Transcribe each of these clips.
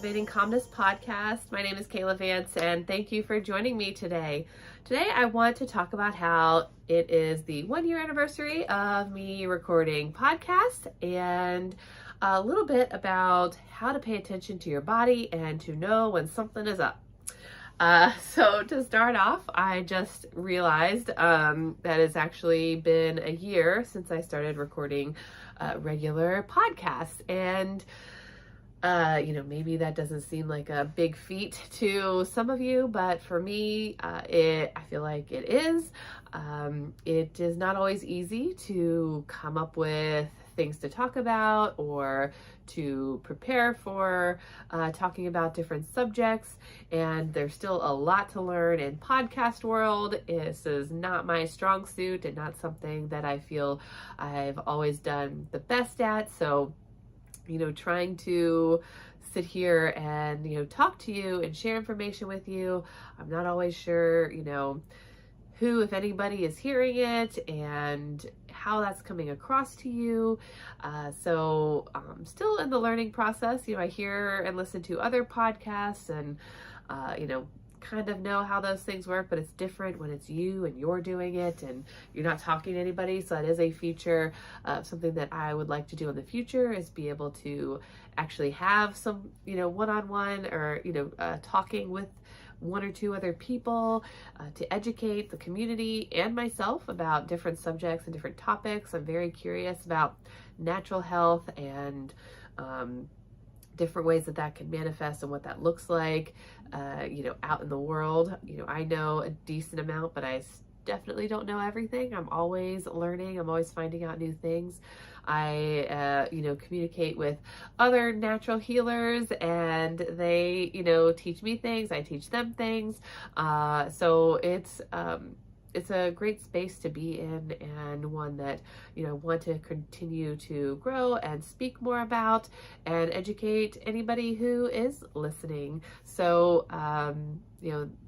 Cultivating Calmness podcast. My name is Kayla Vance, and thank you for joining me today. Today, I want to talk about how it is the 1-year anniversary of me recording podcasts and a little bit about how to pay attention to your body and to know when something is up. So to start off, I just realized that it's actually been a year since I started recording regular podcasts. And maybe that doesn't seem like a big feat to some of you, but for me, I feel like it is. It is not always easy to come up with things to talk about or to prepare for talking about different subjects, and there's still a lot to learn in podcast world. This is not my strong suit and not something that I feel I've always done the best at. So trying to sit here and, talk to you and share information with you. I'm not always sure, who, if anybody, is hearing it and how that's coming across to you. So I'm still in the learning process. I hear and listen to other podcasts and, kind of know how those things work, but it's different when it's you and you're doing it and you're not talking to anybody. So that is a feature, something that I would like to do in the future, is be able to actually have some, one-on-one or, talking with one or two other people to educate the community and myself about different subjects and different topics. I'm very curious about natural health and different ways that can manifest and what that looks like, out in the world. I know a decent amount, but I definitely don't know everything. I'm always learning. I'm always finding out new things. I, communicate with other natural healers and they, teach me things. I teach them things. So it's a great space to be in, and one that, want to continue to grow and speak more about and educate anybody who is listening. So, I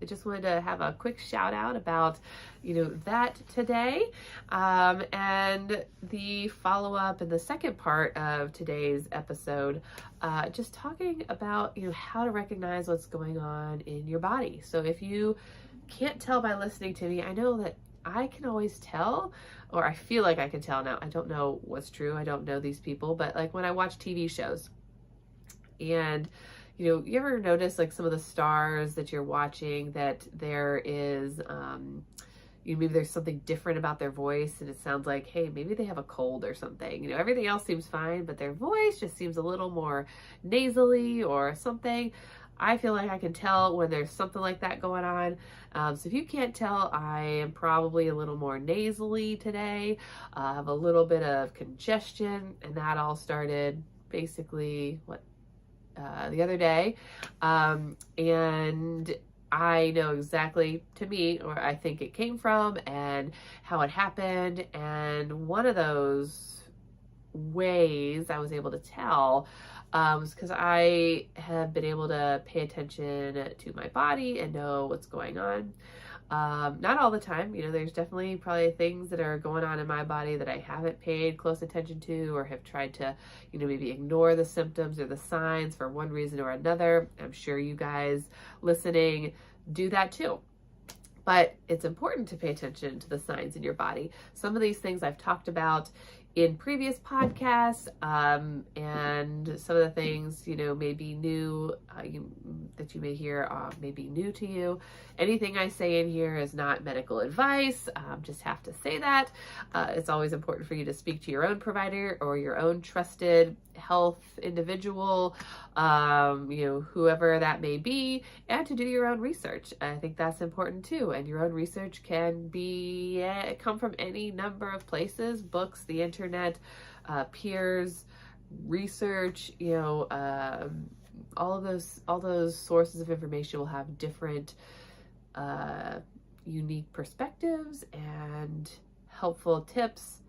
just wanted to have a quick shout out about, that today. And the follow-up and the second part of today's episode, just talking about, how to recognize what's going on in your body. So if you can't tell by listening to me, I know that I can always tell, or I feel like I can tell now. I don't know what's true. I don't know these people, but like when I watch TV shows and, you ever notice like some of the stars that you're watching that there is, maybe there's something different about their voice and it sounds like, hey, maybe they have a cold or something. Everything else seems fine, but their voice just seems a little more nasally or something. I feel like I can tell when there's something like that going on. So if you can't tell, I am probably a little more nasally today. I have a little bit of congestion, and that all started basically the other day. And I know exactly, to me, where I think it came from and how it happened. And one of those ways I was able to tell was because I have been able to pay attention to my body and know what's going on. Not all the time, there's definitely probably things that are going on in my body that I haven't paid close attention to or have tried to, maybe ignore the symptoms or the signs for one reason or another. I'm sure you guys listening do that too. But it's important to pay attention to the signs in your body. Some of these things I've talked about in previous podcasts, and some of the things, may be new, that you may hear may be new to you. Anything I say in here is not medical advice. Just have to say that. It's always important for you to speak to your own provider or your own trusted health individual, whoever that may be, and to do your own research. I think that's important too. And your own research can come from any number of places: books, the internet, peers, research. All those sources of information will have different, unique perspectives and helpful tips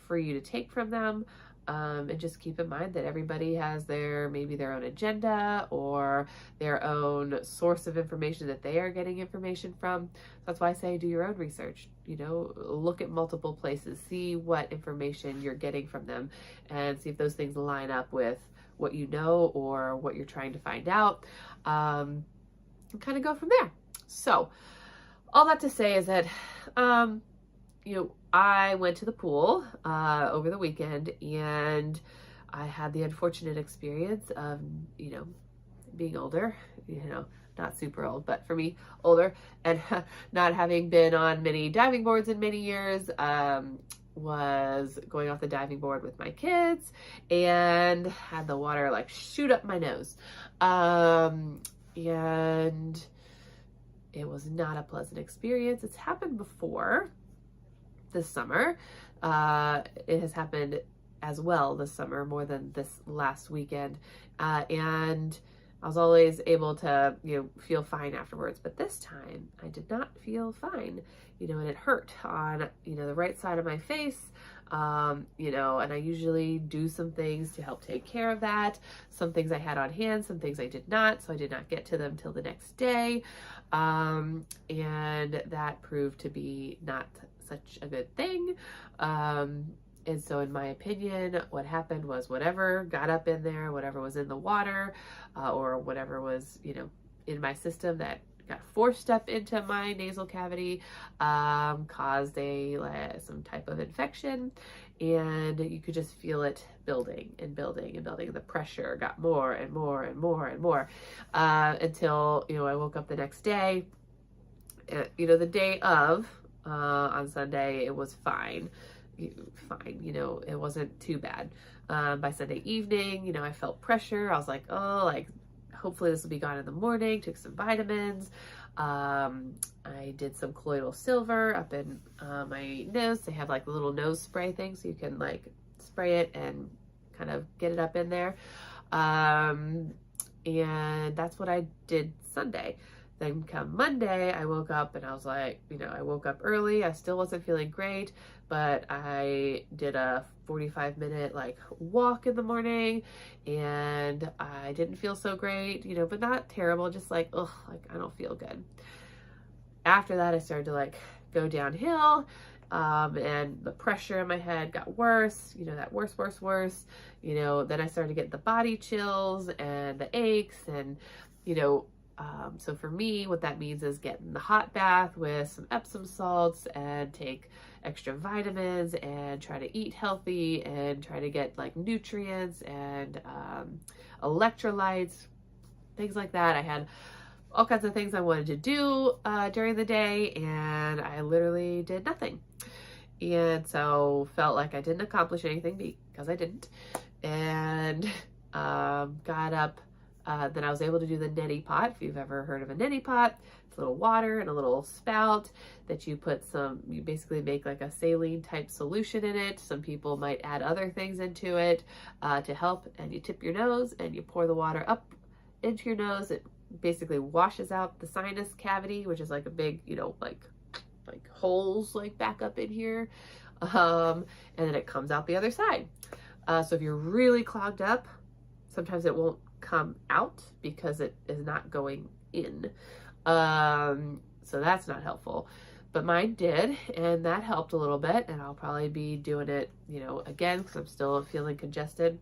for you to take from them. And just keep in mind that everybody has maybe their own agenda or their own source of information that they are getting information from. So that's why I say do your own research. Look at multiple places, see what information you're getting from them, and see if those things line up with what you know or what you're trying to find out, and kind of go from there. So all that to say is that, I went to the pool over the weekend, and I had the unfortunate experience of, being older, not super old, but for me, older, and not having been on many diving boards in many years, was going off the diving board with my kids and had the water like shoot up my nose. And it was not a pleasant experience. It's happened before this summer. It has happened as well this summer, more than this last weekend. And I was always able to, feel fine afterwards. But this time I did not feel fine, and it hurt on, the right side of my face. And I usually do some things to help take care of that. Some things I had on hand, some things I did not. So I did not get to them till the next day. And that proved to be not such a good thing. And so in my opinion, what happened was whatever got up in there, whatever was in the water, or whatever was, in my system that got forced up into my nasal cavity, caused some type of infection, and you could just feel it building and building and building. The pressure got more and more and more and more, until, I woke up the next day. The day of, on Sunday, it was fine, it wasn't too bad. By Sunday evening, I felt pressure. I was like, hopefully this will be gone in the morning. Took some vitamins. I did some colloidal silver up in my nose. They have like a little nose spray thing, so you can like spray it and kind of get it up in there. And that's what I did Sunday. Then come Monday, I woke up and I was like, I woke up early. I still wasn't feeling great, but I did a 45-minute walk in the morning, and I didn't feel so great, but not terrible, just I don't feel good. After that, I started to go downhill, and the pressure in my head got worse, that worse. Then I started to get the body chills and the aches, and, so for me, what that means is get in the hot bath with some Epsom salts and take extra vitamins and try to eat healthy and try to get nutrients and electrolytes, things like that. I had all kinds of things I wanted to do during the day, and I literally did nothing. And so felt like I didn't accomplish anything because I didn't. And got up. Then I was able to do the neti pot. If you've ever heard of a neti pot, it's a little water and a little spout that you basically make a saline type solution in it. Some people might add other things into it to help, and you tip your nose and you pour the water up into your nose. It basically washes out the sinus cavity, which is a big, holes back up in here. And then it comes out the other side. So if you're really clogged up, sometimes it won't come out because it is not going in. So that's not helpful, but mine did, and that helped a little bit, and I'll probably be doing it, again, because I'm still feeling congested,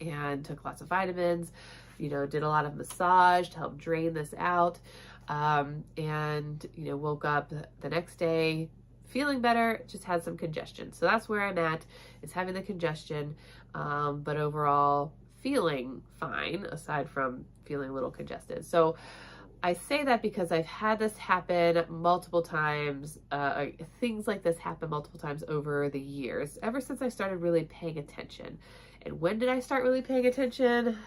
and took lots of vitamins, did a lot of massage to help drain this out, and, woke up the next day feeling better, just had some congestion. So that's where I'm at, is having the congestion, but overall feeling fine, aside from feeling a little congested. So I say that because I've had this happen multiple times, things like this happen multiple times over the years, ever since I started really paying attention. And when did I start really paying attention?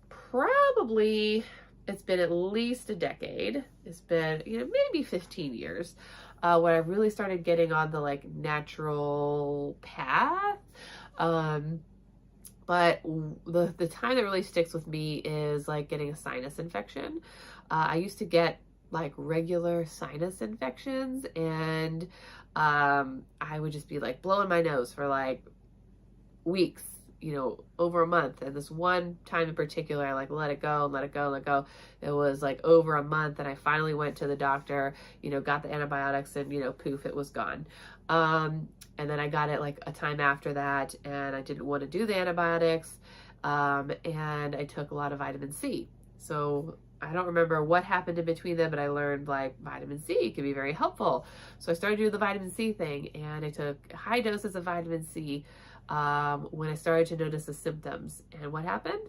Probably, it's been at least a decade. It's been, maybe 15 years, when I really started getting on the natural path. But the time that really sticks with me is getting a sinus infection. I used to get regular sinus infections, and I would just be blowing my nose for weeks over a month. And this one time in particular, I like let it go and let it go and let it go. It was like over a month, and I finally went to the doctor, got the antibiotics, and poof, it was gone. And then I got it like a time after that, and I didn't want to do the antibiotics. And I took a lot of vitamin C. So I don't remember what happened in between them, but I learned like vitamin C can be very helpful. So I started doing the vitamin C thing, and I took high doses of vitamin C when I started to notice the symptoms. And what happened?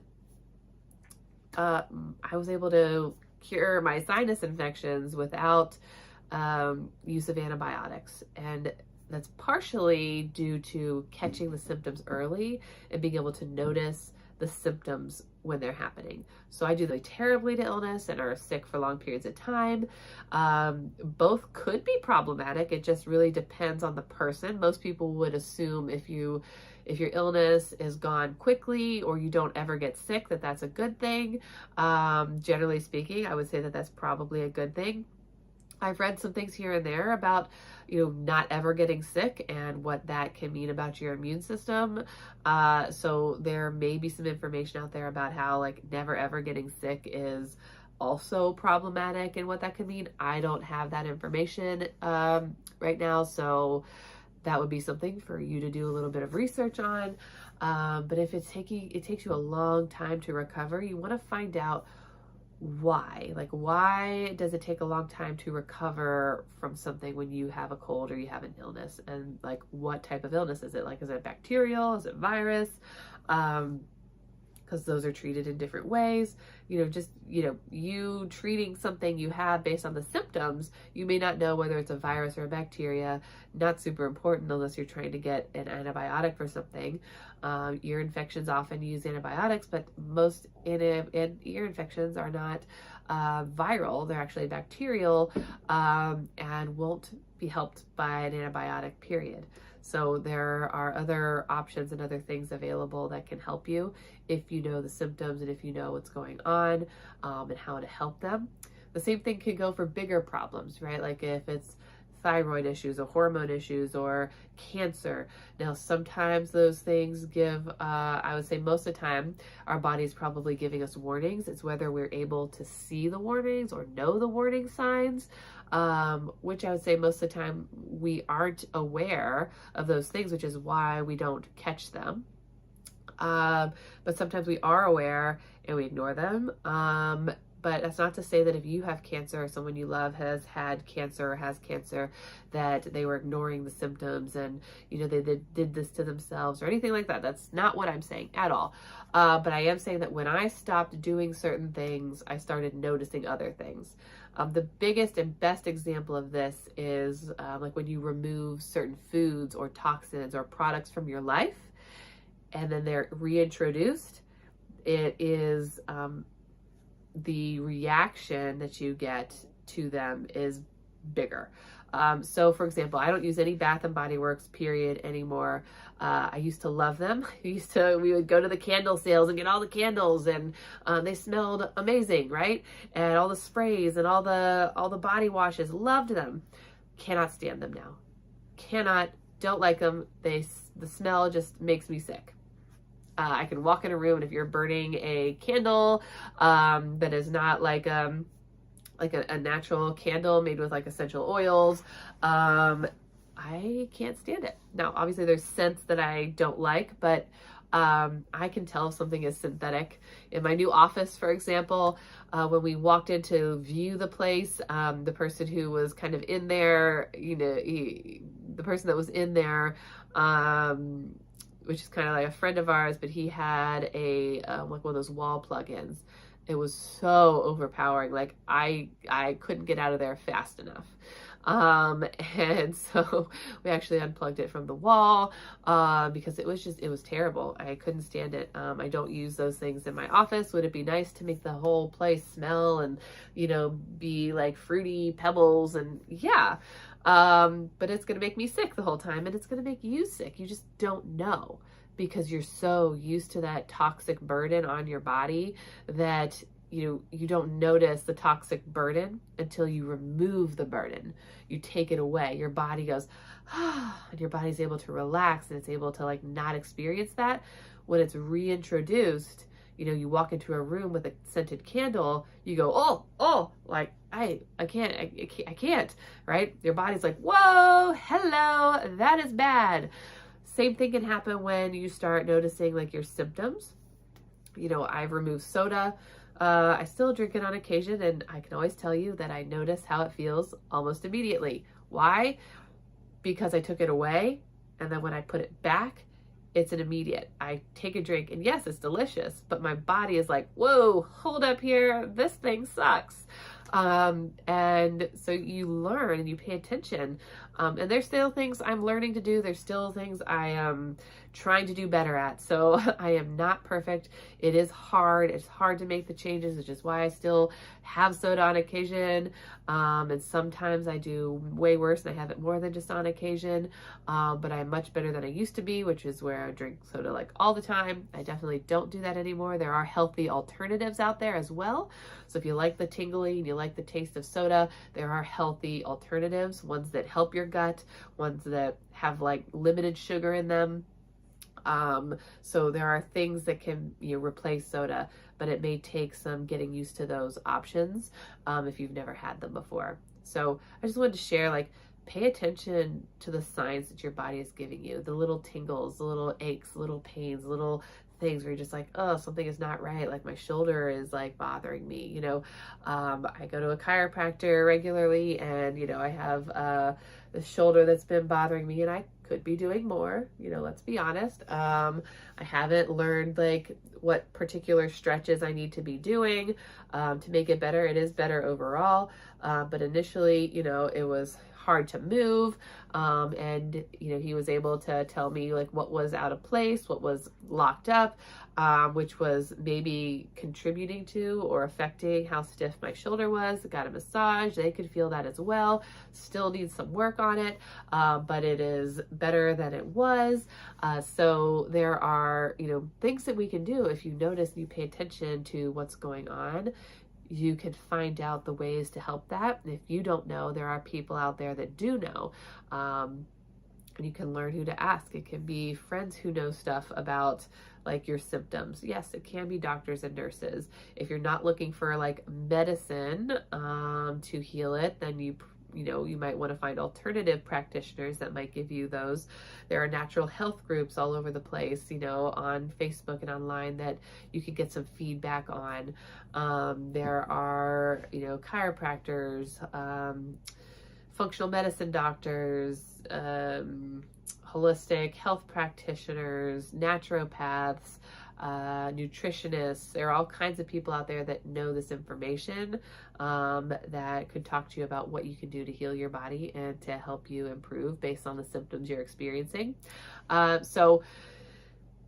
I was able to cure my sinus infections without use of antibiotics. And that's partially due to catching the symptoms early and being able to notice the symptoms when they're happening. So I do really terribly to illness and are sick for long periods of time. Both could be problematic. It just really depends on the person. Most people would assume if your illness is gone quickly or you don't ever get sick, that's a good thing. Generally speaking, I would say that that's probably a good thing. I've read some things here and there about, not ever getting sick and what that can mean about your immune system. So there may be some information out there about how like never ever getting sick is also problematic and what that could mean. I don't have that information right now, so that would be something for you to do a little bit of research on. But if it takes you a long time to recover, you want to find out why. Like, why does it take a long time to recover from something when you have a cold or you have an illness? And like, what type of illness is it? Like, is it bacterial? Is it virus? Because those are treated in different ways. You treating something you have based on the symptoms, you may not know whether it's a virus or a bacteria. Not super important unless you're trying to get an antibiotic for something. Ear infections often use antibiotics, but most ear infections are not viral. They're actually bacterial and won't be helped by an antibiotic, period. So there are other options and other things available that can help you if you know the symptoms and if you know what's going on and how to help them. The same thing can go for bigger problems, right? Like if it's thyroid issues or hormone issues or cancer. Now, sometimes those things give, I would say most of the time, our body's probably giving us warnings. It's whether we're able to see the warnings or know the warning signs, which I would say most of the time we aren't aware of those things, which is why we don't catch them. But sometimes we are aware and we ignore them. But that's not to say that if you have cancer or someone you love has had cancer or has cancer, that they were ignoring the symptoms and, they did this to themselves or anything like that. That's not what I'm saying at all. But I am saying that when I stopped doing certain things, I started noticing other things. The biggest and best example of this is like when you remove certain foods or toxins or products from your life and then they're reintroduced. It is the reaction that you get to them is bigger. So for example, I don't use any Bath and Body Works period anymore. I used to love them. We would go to the candle sales and get all the candles and they smelled amazing, right? And all the sprays and all the body washes, loved them. Cannot stand them now. Don't like them. The smell just makes me sick. I can walk in a room and if you're burning a candle that is not like a natural candle made with like essential oils, I can't stand it. Now, obviously there's scents that I don't like, but I can tell if something is synthetic. In my new office, for example, when we walked in to view the place, the person who was kind of in there, the person that was in there, which is kind of like a friend of ours, but he had like one of those wall plugins. It was so overpowering. Like I couldn't get out of there fast enough. And so we actually unplugged it from the wall because it was terrible. I couldn't stand it. I don't use those things in my office. Would it be nice to make the whole place smell and, be like fruity pebbles and yeah. But it's going to make me sick the whole time and it's going to make you sick. You just don't know because you're so used to that toxic burden on your body that you don't notice the toxic burden until you remove the burden. You take it away. Your body goes, and your body's able to relax and it's able to like not experience that. when it's reintroduced, you know, you walk into a room with a scented candle, you go, oh, like, I can't, right? Your body's like, whoa, hello, that is bad. Same thing can happen when you start noticing like your symptoms. You know, I've removed soda. I still drink it on occasion, and I can always tell you that I notice how it feels almost immediately. Why? Because I took it away, and then when I put it back, it's an immediate. I take a drink, and yes, it's delicious, but my body is like, whoa, hold up here, this thing sucks. And so you learn and you pay attention. And there's still things I'm learning to do. There's still things I am trying to do better at. So I am not perfect. It is hard. It's hard to make the changes, which is why I still have soda on occasion. And sometimes I do way worse and I have it more than just on occasion. But I'm much better than I used to be, which is where I drink soda like all the time. I definitely don't do that anymore. There are healthy alternatives out there as well. So if you like the tingly and you like the taste of soda, there are healthy alternatives, ones that help your gut, ones that have like limited sugar in them. So there are things that can, you know, replace soda, but it may take some getting used to those options if you've never had them before. So I just wanted to share, like, pay attention to the signs that your body is giving you, the little tingles, the little aches, little pains, little things where you're just like, oh, something is not right. Like my shoulder is like bothering me, you know. I go to a chiropractor regularly, and, you know, I have the shoulder that's been bothering me, and I could be doing more, you know, let's be honest. I haven't learned like what particular stretches I need to be doing to make it better. It is better overall. But initially, you know, it was hard to move. And, you know, he was able to tell me like what was out of place, what was locked up, which was maybe contributing to or affecting how stiff my shoulder was. I got a massage. They could feel that as well. Still need some work on it, but it is better than it was. So there are, you know, things that we can do if you notice and you pay attention to what's going on. You can find out the ways to help that. And if you don't know, there are people out there that do know. And you can learn who to ask. It can be friends who know stuff about like your symptoms. Yes, it can be doctors and nurses. If you're not looking for like medicine to heal it, then you know, you might want to find alternative practitioners that might give you those. There are natural health groups all over the place, you know, on Facebook and online that you can get some feedback on. There are, you know, chiropractors, functional medicine doctors, holistic health practitioners, naturopaths, nutritionists. There are all kinds of people out there that know this information that could talk to you about what you can do to heal your body and to help you improve based on the symptoms you're experiencing. So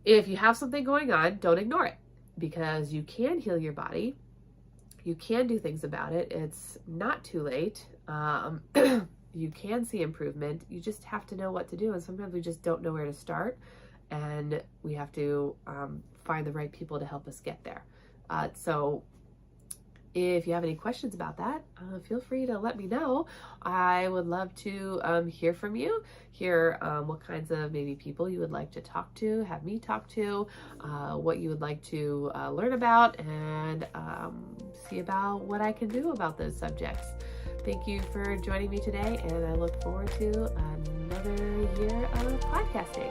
if you have something going on, don't ignore it, because you can heal your body. You can do things about it. It's not too late. You can see improvement. You just have to know what to do. And sometimes we just don't know where to start. And we have to find the right people to help us get there. So if you have any questions about that, feel free to let me know. I would love to hear from you, hear what kinds of maybe people you would like to talk to, have me talk to, what you would like to learn about, and see about what I can do about those subjects. Thank you for joining me today, and I look forward to another year of podcasting.